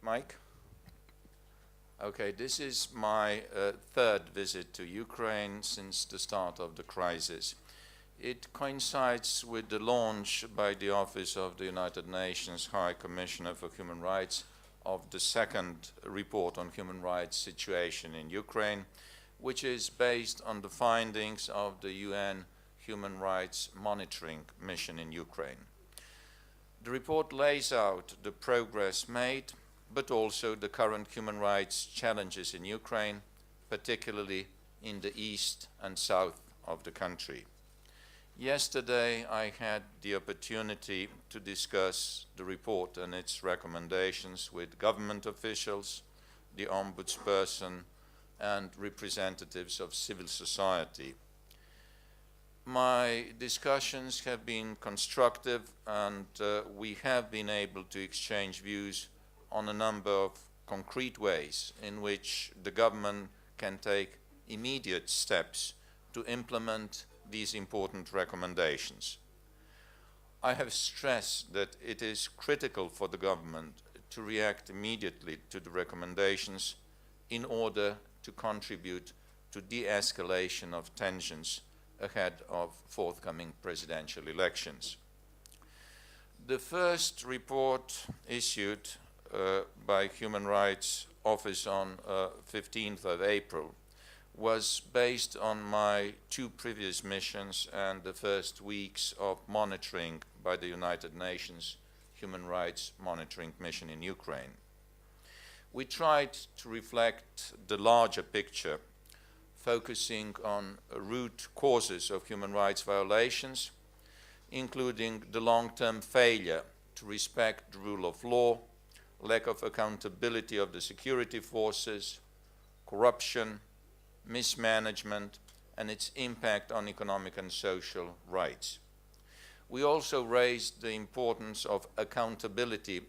Mike? Okay, this is my third visit to Ukraine since the start of the crisis. It coincides with the launch by the Office of the United Nations High Commissioner for Human Rights of the second report on human rights situation in Ukraine, which is based on the findings of the UN Human Rights Monitoring Mission in Ukraine. The report lays out the progress made, but also the current human rights challenges in Ukraine, particularly in the east and south of the country. Yesterday, I had the opportunity to discuss the report and its recommendations with government officials, the ombudsperson, and representatives of civil society. My discussions have been constructive, and we have been able to exchange views on a number of concrete ways in which the government can take immediate steps to implement these important recommendations. I have stressed that it is critical for the government to react immediately to the recommendations in order to contribute to de-escalation of tensions ahead of forthcoming presidential elections. The first report issued by Human Rights Office on 15th of April was based on my two previous missions and the first weeks of monitoring by the United Nations Human Rights Monitoring Mission in Ukraine. We tried to reflect the larger picture, focusing on root causes of human rights violations, including the long-term failure to respect the rule of law, lack of accountability of the security forces, corruption, mismanagement, and its impact on economic and social rights. We also raised the importance of accountability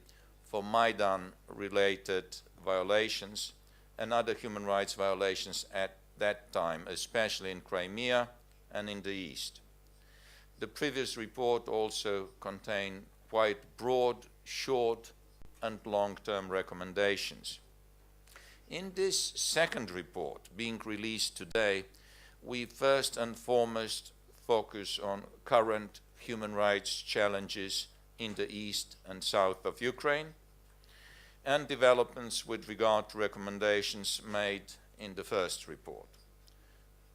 for Maidan-related violations and other human rights violations at that time, especially in Crimea and in the East. The previous report also contained quite broad, short, and long-term recommendations. In this second report, being released today, we first and foremost focus on current human rights challenges in the east and south of Ukraine and developments with regard to recommendations made in the first report.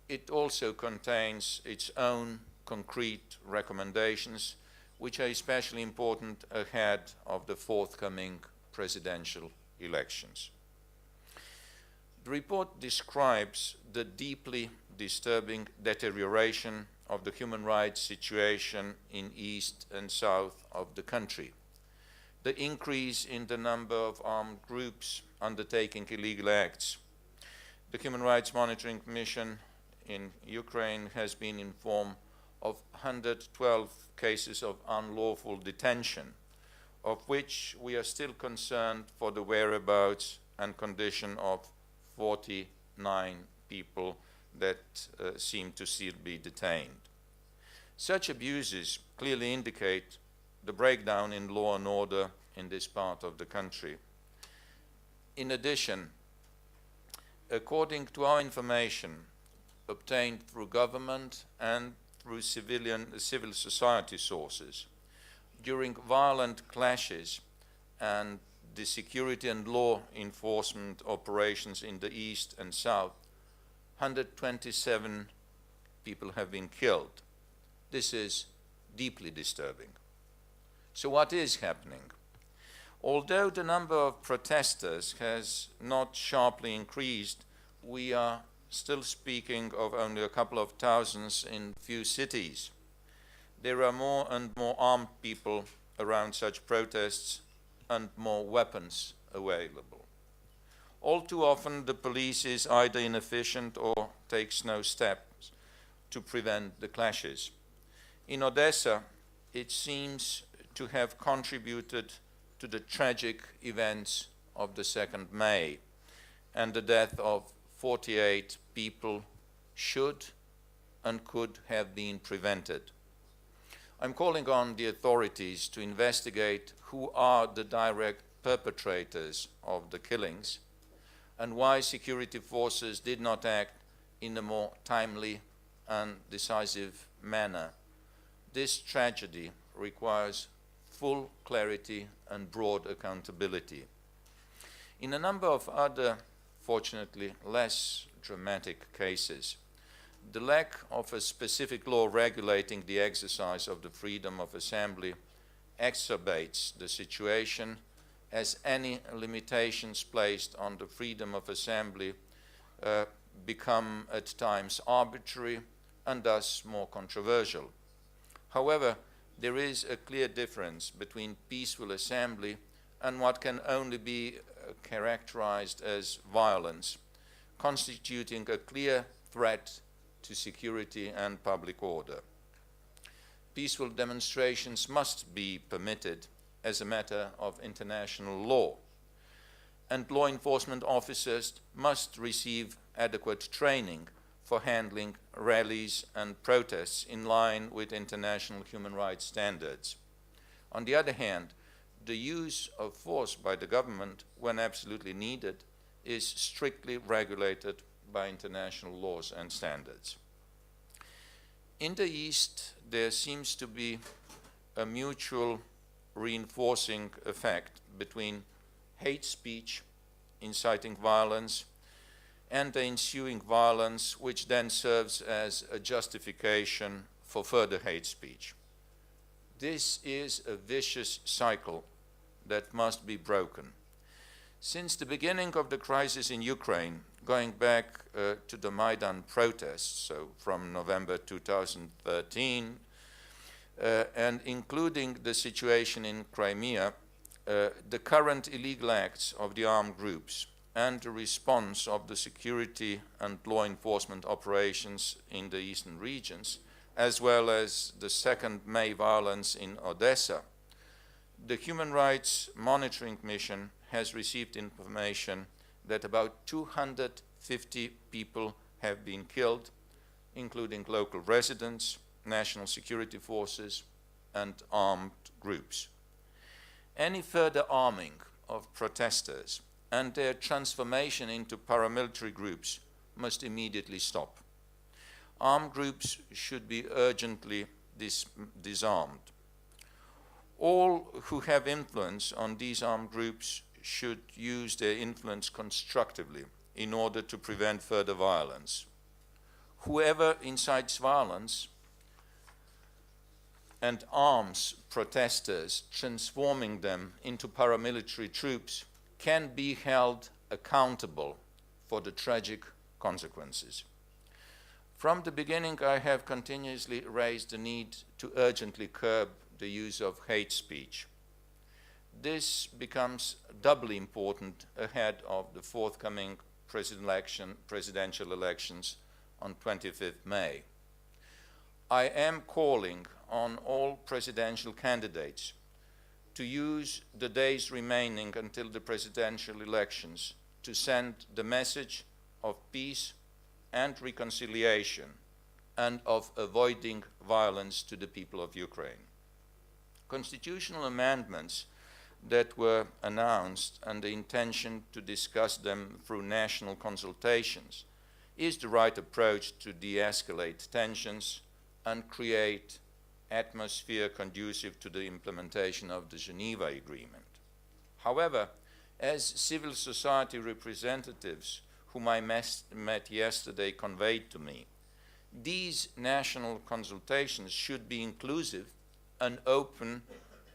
It also contains its own concrete recommendations, which are especially important ahead of the forthcoming presidential elections. The report describes the deeply disturbing deterioration of the human rights situation in east and south of the country, the increase in the number of armed groups undertaking illegal acts. The Human Rights Monitoring Mission in Ukraine has been informed of 112 cases of unlawful detention, of which we are still concerned for the whereabouts and condition of 49 people that seem to still be detained. Such abuses clearly indicate the breakdown in law and order in this part of the country. In addition, according to our information obtained through government and through civil society sources, during violent clashes and the security and law enforcement operations in the east and south, 127 people have been killed. This is deeply disturbing. So what is happening? Although the number of protesters has not sharply increased, we are still speaking of only a couple of thousands in few cities. There are more and more armed people around such protests and more weapons available. All too often the police is either inefficient or takes no steps to prevent the clashes. In Odessa, it seems to have contributed to the tragic events of the 2nd May and the death of 48 people should and could have been prevented. I'm calling on the authorities to investigate who are the direct perpetrators of the killings, and why security forces did not act in a more timely and decisive manner. This tragedy requires full clarity and broad accountability. In a number of other, fortunately less dramatic cases, the lack of a specific law regulating the exercise of the freedom of assembly exacerbates the situation, as any limitations placed on the freedom of assembly become at times arbitrary and thus more controversial. However, there is a clear difference between peaceful assembly and what can only be characterized as violence, constituting a clear threat to security and public order. Peaceful demonstrations must be permitted as a matter of international law, and law enforcement officers must receive adequate training for handling rallies and protests in line with international human rights standards. On the other hand, the use of force by the government, when absolutely needed, is strictly regulated by international laws and standards. In the East, there seems to be a mutual reinforcing effect between hate speech, inciting violence, and the ensuing violence, which then serves as a justification for further hate speech. This is a vicious cycle that must be broken. Since the beginning of the crisis in Ukraine, going back to the Maidan protests, so from November 2013, and including the situation in Crimea, the current illegal acts of the armed groups and the response of the security and law enforcement operations in the eastern regions, as well as the 2nd May violence in Odessa, the Human Rights Monitoring Mission has received information that about 250 people have been killed, including local residents, national security forces, and armed groups. Any further arming of protesters and their transformation into paramilitary groups must immediately stop. Armed groups should be urgently disarmed. All who have influence on these armed groups should use their influence constructively in order to prevent further violence. Whoever incites violence and arms protesters, transforming them into paramilitary troops, can be held accountable for the tragic consequences. From the beginning, I have continuously raised the need to urgently curb the use of hate speech. This becomes doubly important ahead of the forthcoming presidential elections on 25th May. I am calling on all presidential candidates to use the days remaining until the presidential elections to send the message of peace and reconciliation and of avoiding violence to the people of Ukraine. Constitutional amendments that were announced and the intention to discuss them through national consultations is the right approach to de-escalate tensions and create atmosphere conducive to the implementation of the Geneva Agreement. However, as civil society representatives whom I met yesterday conveyed to me, these national consultations should be inclusive and open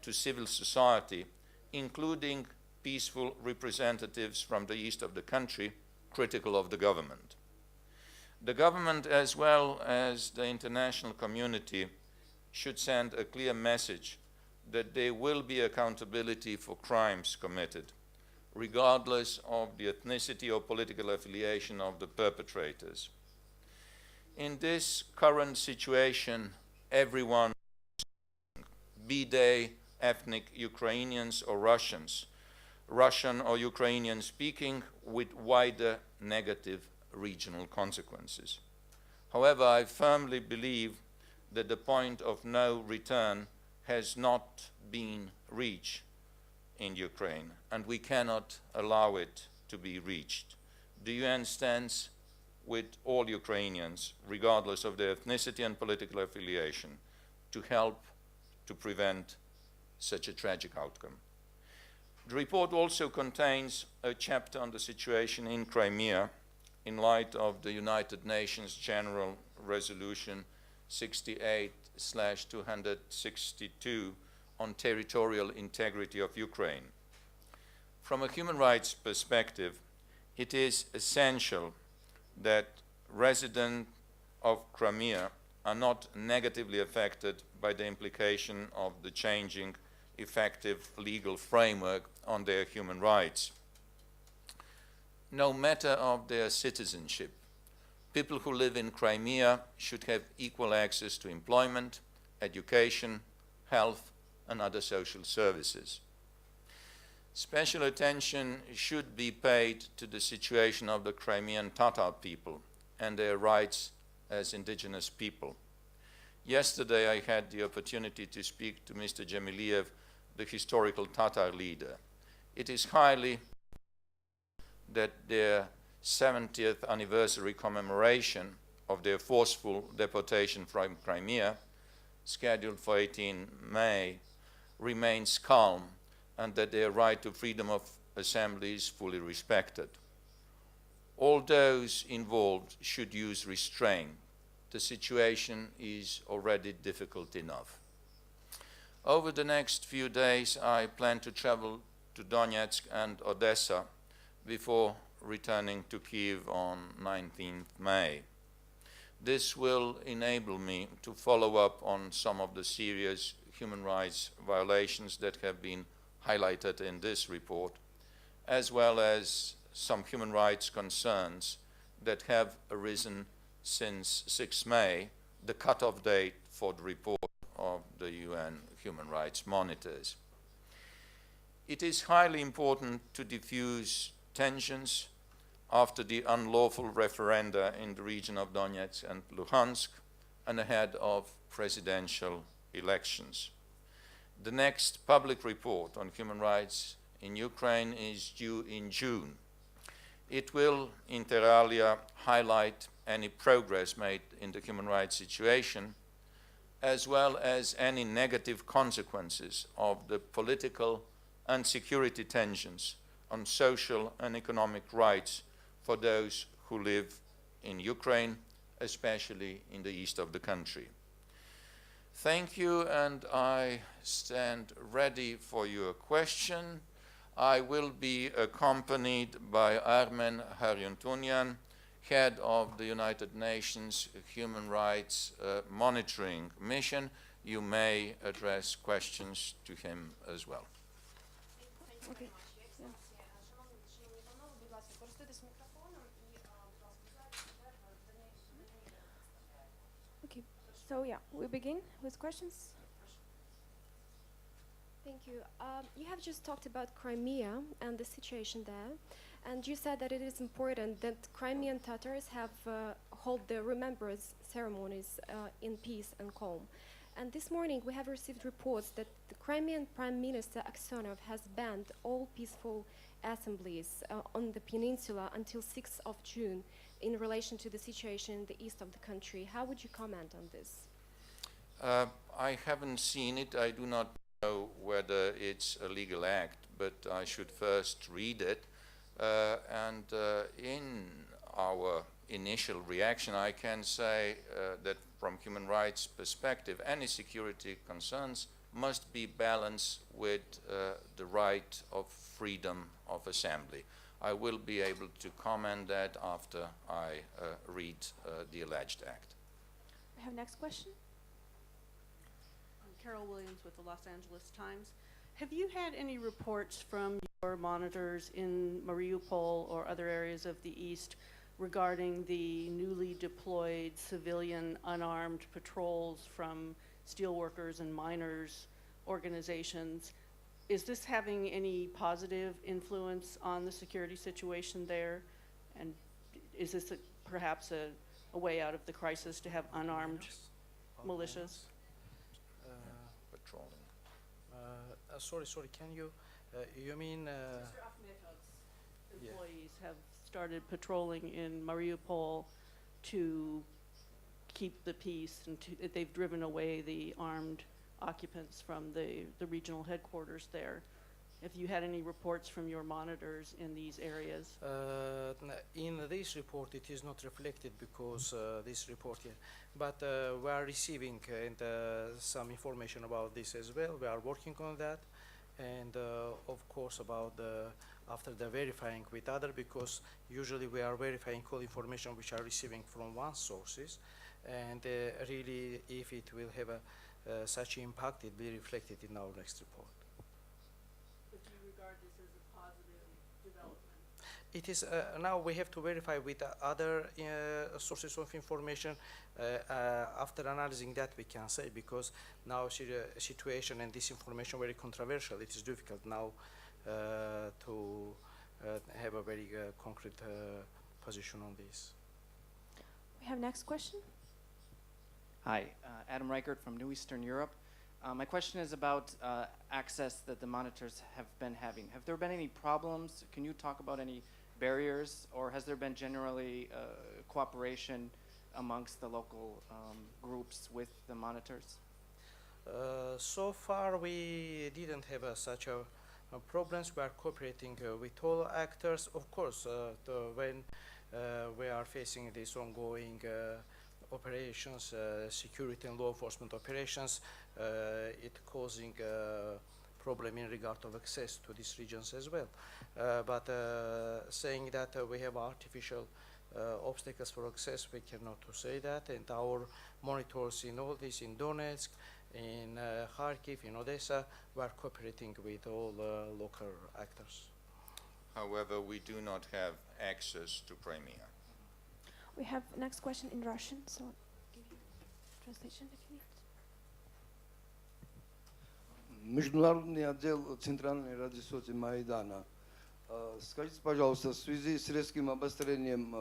to civil society, including peaceful representatives from the east of the country critical of the government. The government, as well as the international community, should send a clear message that there will be accountability for crimes committed, regardless of the ethnicity or political affiliation of the perpetrators. In this current situation, everyone, be they ethnic Ukrainians or Russians, Russian or Ukrainian speaking, with wider negative regional consequences. However, I firmly believe that the point of no return has not been reached, in Ukraine, and we cannot allow it to be reached. The UN stands with all Ukrainians, regardless of their ethnicity and political affiliation, to help to prevent such a tragic outcome. The report also contains a chapter on the situation in Crimea in light of the United Nations General Resolution 68/262 on territorial integrity of Ukraine. From a human rights perspective, it is essential that residents of Crimea are not negatively affected by the implication of the changing effective legal framework on their human rights. No matter of their citizenship, people who live in Crimea should have equal access to employment, education, health, and other social services. Special attention should be paid to the situation of the Crimean Tatar people and their rights as indigenous people. Yesterday I had the opportunity to speak to Mr. Dzemiliev, the historical Tatar leader. It is highly that their 70th anniversary commemoration of their forceful deportation from Crimea, scheduled for 18 May, remains calm, and that their right to freedom of assembly is fully respected. All those involved should use restraint. The situation is already difficult enough. Over the next few days, I plan to travel to Donetsk and Odessa before returning to Kyiv on 19th May. This will enable me to follow up on some of the serious human rights violations that have been highlighted in this report, as well as some human rights concerns that have arisen since 6 May, the cutoff date for the report of the UN Human Rights Monitors. It is highly important to diffuse tensions after the unlawful referenda in the region of Donetsk and Luhansk and ahead of presidential elections. The next public report on human rights in Ukraine is due in June. It will, inter alia, highlight any progress made in the human rights situation, as well as any negative consequences of the political and security tensions on social and economic rights for those who live in Ukraine, especially in the east of the country. Thank you, and I stand ready for your question. I will be accompanied by Armen Harutyunyan, head of the United Nations Human Rights Monitoring Mission. You may address questions to him as well. Okay. Okay, so yeah, we begin with questions. Thank you. You have just talked about Crimea and the situation there, and you said that it is important that Crimean Tatars have hold the remembrance ceremonies in peace and calm. And this morning we have received reports that the Crimean Prime Minister Aksyonov has banned all peaceful assemblies on the peninsula until 6th of June in relation to the situation in the east of the country. How would you comment on this? I haven't seen it. I do not know whether it's a legal act, but I should first read it. In our initial reaction, I can say that from human rights perspective, any security concerns must be balanced with the right of freedom of assembly. I will be able to comment that after I read the alleged act. We have next question. Carol Williams with the Los Angeles Times. Have you had any reports from your monitors in Mariupol or other areas of the east regarding the newly deployed civilian unarmed patrols from steelworkers and miners organizations? Is this having any positive influence on the security situation there? And is this perhaps a way out of the crisis to have unarmed militias? Patrolling. Sorry, can you You mean? Mr. Akhmetov's Yeah. employees have started patrolling in Mariupol to keep the peace, and they've driven away the armed occupants from the regional headquarters there. Have you had any reports from your monitors in these areas? In this report, it is not reflected because this report, but we are receiving some information about this as well. We are working on that, and of course about after the verifying with other, because usually we are verifying all information which are receiving from one sources, and really if it will have such impact, it will be reflected in our next report. But do you regard this as a positive development? It is now we have to verify with other sources of information. After analyzing that, we can say, because now situation and this information very controversial. It is difficult now to have a very concrete position on this. We have next question. Hi, Adam Reichert from New Eastern Europe. My question is about access that the monitors have been having. Have there been any problems? Can you talk about any barriers, or has there been generally cooperation amongst the local groups with the monitors? So far, we didn't have such problems. We are cooperating with all actors. Of course, when we are facing these ongoing operations, security and law enforcement operations, it causing problem in regard of access to these regions as well. But saying that we have artificial obstacles for access, we cannot to say that. And our monitors in all this, in Donetsk, in Kharkiv, in Odessa, we are cooperating with all local actors. However, we do not have access to Crimea. We have next question in Russian, so I'll give you translation if you need. Международный отдел Центральной радиосоти Майдана. Скажите, пожалуйста, в связи с резким обострением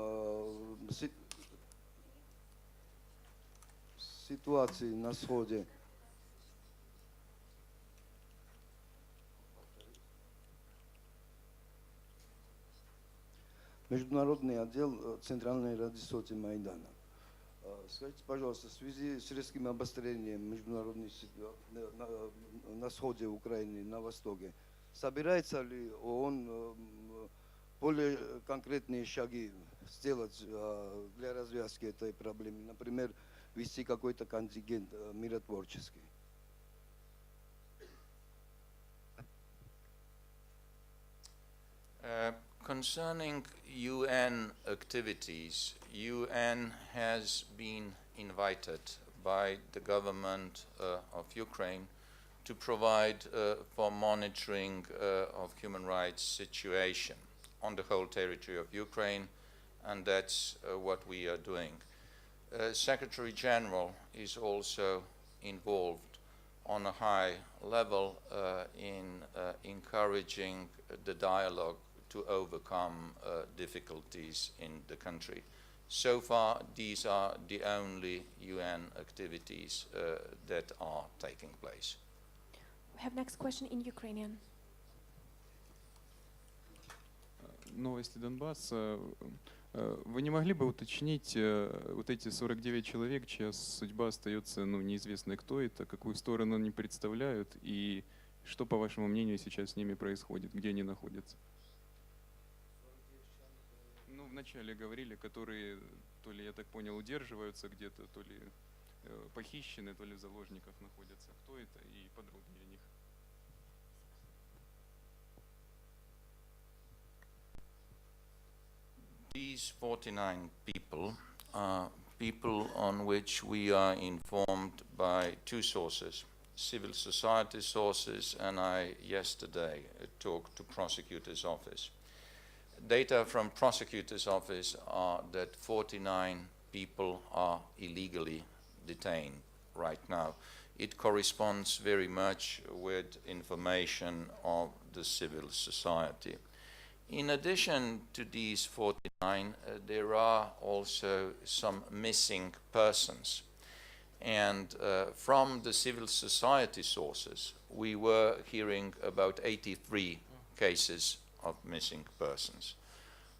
ситуации на Сходе, Международный отдел Центральной радиосоти Майдана. Скажите, пожалуйста, в связи с резким обострением международной ситуации на сходе Украины, на востоке, собирается ли ООН более конкретные шаги сделать для развязки этой проблемы? Например, ввести какой-то контингент миротворческий? Concerning UN activities, UN has been invited by the government of Ukraine to provide for monitoring of human rights situation on the whole territory of Ukraine, and that's what we are doing. Secretary General is also involved on a high level in encouraging the dialogue to overcome difficulties in the country. So far, these are the only UN activities that are taking place. We have next question in Ukrainian. Новости Донбасса. Вы не могли бы уточнить вот эти 49 человек, чья судьба остается неизвестной, кто это, какую сторону они представляют, и что, по вашему мнению, сейчас с ними происходит, где они находятся? Вначале говорили, которые, то ли, я так понял, удерживаются где-то, то ли похищены, то ли в заложниках находятся. Кто это и подробнее о них? These 49 people are people on which we are informed by two sources, civil society sources, and I yesterday talked to prosecutor's office. Data from prosecutor's office are that 49 people are illegally detained right now. It corresponds very much with information of the civil society. In addition to these 49, there are also some missing persons. And from the civil society sources, we were hearing about 83 cases of missing persons.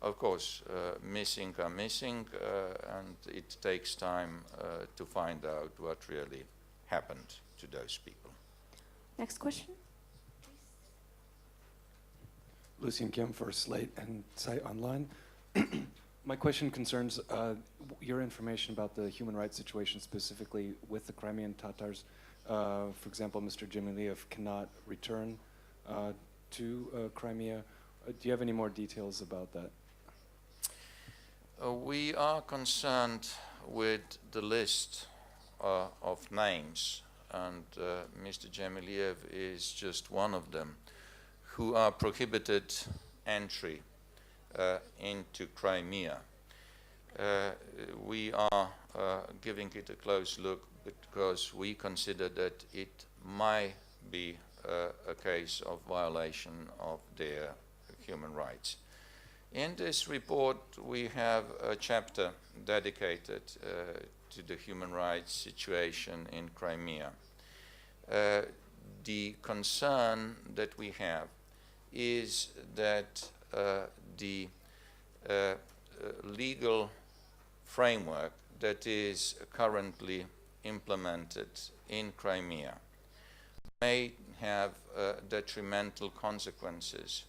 Of course, missing are missing, and it takes time to find out what really happened to those people. Next question. Lucian Kim for Slate and Site Online. My question concerns your information about the human rights situation specifically with the Crimean Tatars. For example, Mr. Dzhemiliev cannot return to Crimea. Do you have any more details about that? We are concerned with the list of names, and Mr. Dzhemiliev is just one of them, who are prohibited entry into Crimea. We are giving it a close look because we consider that it might be a case of violation of their human rights. In this report, we have a chapter dedicated to the human rights situation in Crimea. The concern that we have is that the legal framework that is currently implemented in Crimea may have detrimental consequences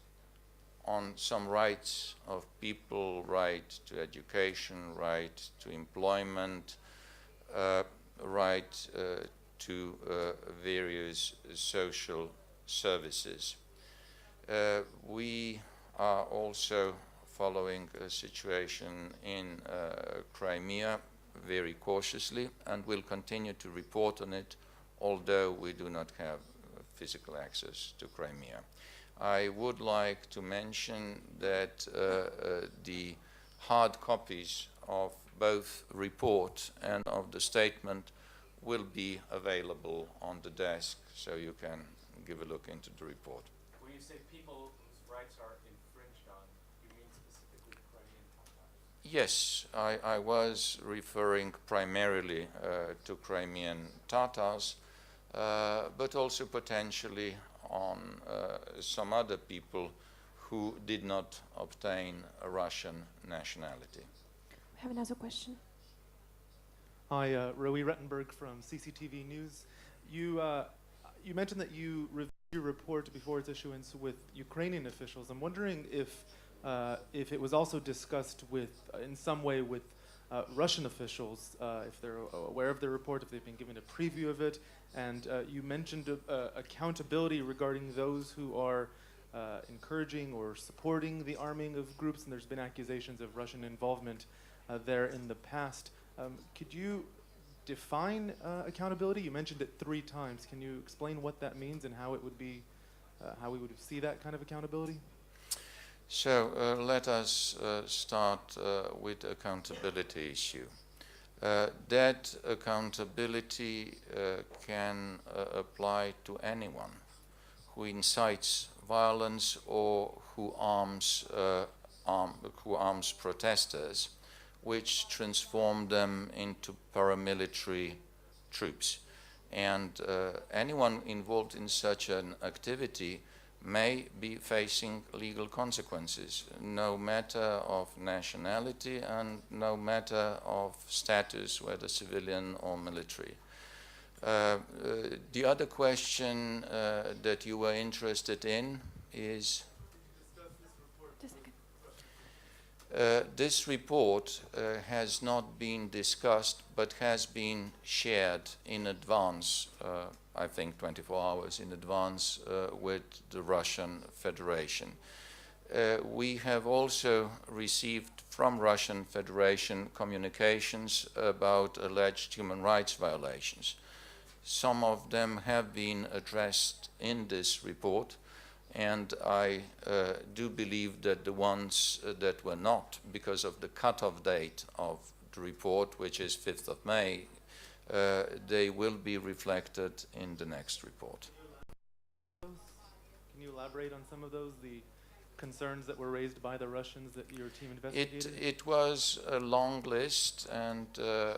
on some rights of people, right to education, right to employment, right to various social services. We are also following a situation in Crimea very cautiously and will continue to report on it, although we do not have physical access to Crimea. I would like to mention that the hard copies of both report and of the statement will be available on the desk, so you can give a look into the report. When you say people whose rights are infringed on, you mean specifically Crimean Tatars? Yes, I was referring primarily to Crimean Tatars, but also potentially on some other people who did not obtain a Russian nationality. We have another question. Hi, Roe Rettenberg from CCTV News. You mentioned that you reviewed your report before its issuance with Ukrainian officials. I'm wondering if it was also discussed with, in some way, with Russian officials, if they're aware of the report, if they've been given a preview of it. And you mentioned accountability regarding those who are encouraging or supporting the arming of groups, and there's been accusations of Russian involvement there in the past. Could you define accountability? You mentioned it 3 times. Can you explain what that means and how it would be, how we would see that kind of accountability? So let us start with the accountability issue. That accountability can apply to anyone who incites violence or who arms protesters, which transform them into paramilitary troops. And anyone involved in such an activity may be facing legal consequences, no matter of nationality and no matter of status, whether civilian or military. The other question that you were interested in is? This report has not been discussed, but has been shared in advance, I think 24 hours in advance, with the Russian Federation. We have also received from Russian Federation communications about alleged human rights violations. Some of them have been addressed in this report, and I do believe that the ones that were not, because of the cutoff date of the report, which is 5th of May, they will be reflected in the next report. Can you elaborate on some of those, the concerns that were raised by the Russians that your team investigated? It was a long list, and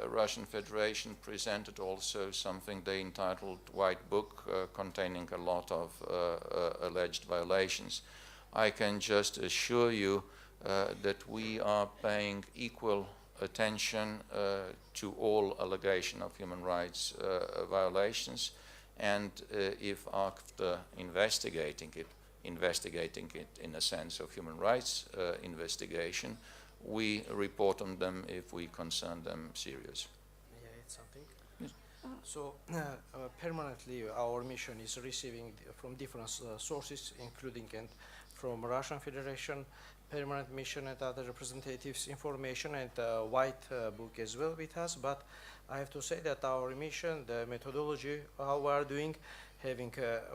Russian Federation presented also something they entitled White Book, containing a lot of alleged violations. I can just assure you that we are paying equal attention to all allegation of human rights violations, and if after investigating it in a sense of human rights investigation, we report on them if we consider them serious. May I add something? Yes. So permanently our mission is receiving from different sources, including and from Russian Federation, permanent mission and other representatives information, and white book as well with us. But I have to say that our mission, the methodology, how we are doing,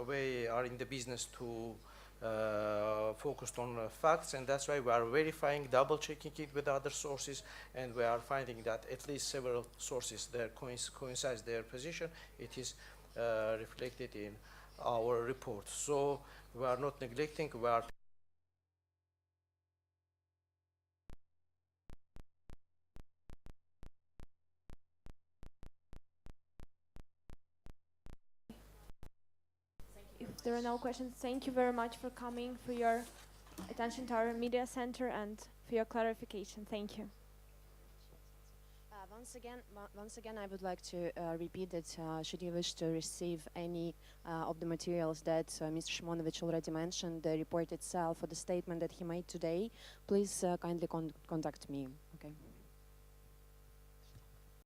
we are in the business to focused on facts, and that's why we are verifying, double checking it with other sources, and we are finding that at least several sources there coincides their position. It is reflected in our report. So we are not neglecting, we are If there are no questions, thank you very much for coming, for your attention to our media center, and for your clarification. Thank you. Once again, I would like to repeat that should you wish to receive any of the materials that Mr. Šimonović already mentioned, the report itself or the statement that he made today, please kindly contact me.